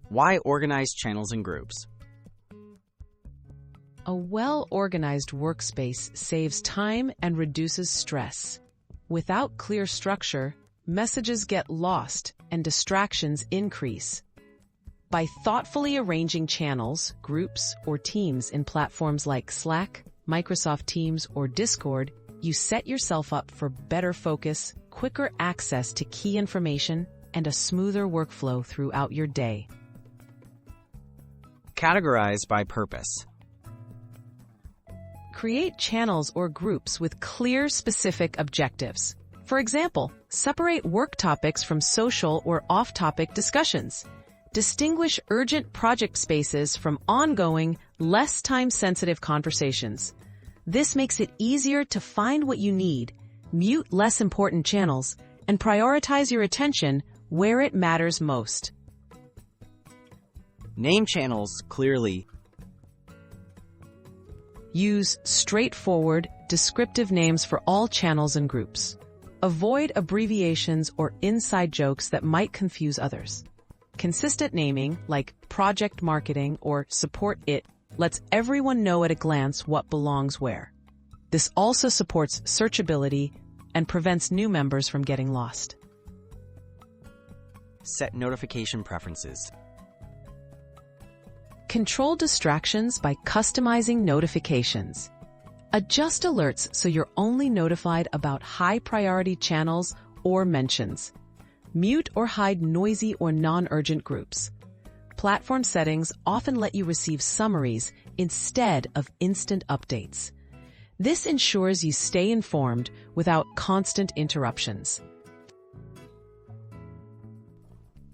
Why organize channels and groups? A well-organized workspace saves time and reduces stress. Without clear structure, messages get lost and distractions increase. By thoughtfully arranging channels, groups, or teams in platforms like Slack, Microsoft Teams, or Discord, you set yourself up for better focus, quicker access to key information, and a smoother workflow throughout your day. Categorize by purpose. Create channels or groups with clear, specific objectives. For example, separate work topics from social or off-topic discussions. Distinguish urgent project spaces from ongoing, less time-sensitive conversations. This makes it easier to find what you need, mute less important channels, and prioritize your attention where it matters most. Name channels clearly. Use straightforward, descriptive names for all channels and groups. Avoid abbreviations or inside jokes that might confuse others. Consistent naming, like Project Marketing or Support It, lets everyone know at a glance what belongs where. This also supports searchability and prevents new members from getting lost. Set notification preferences. Control distractions by customizing notifications. Adjust alerts so you're only notified about high-priority channels or mentions. Mute or hide noisy or non-urgent groups. Platform settings often let you receive summaries instead of instant updates. This ensures you stay informed without constant interruptions.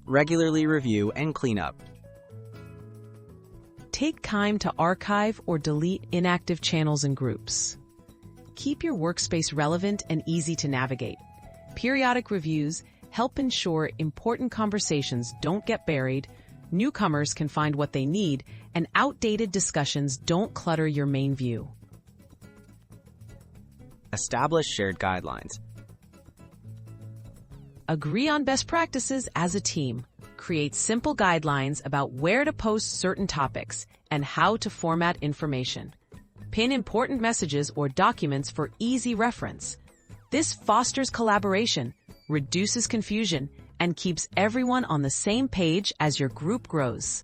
Regularly review and clean up. Take time to archive or delete inactive channels and groups. Keep your workspace relevant and easy to navigate. Periodic reviews help ensure important conversations don't get buried, newcomers can find what they need, and outdated discussions don't clutter your main view. Establish shared guidelines. Agree on best practices as a team. Create simple guidelines about where to post certain topics and how to format information. Pin important messages or documents for easy reference. This fosters collaboration, reduces confusion, and keeps everyone on the same page as your group grows.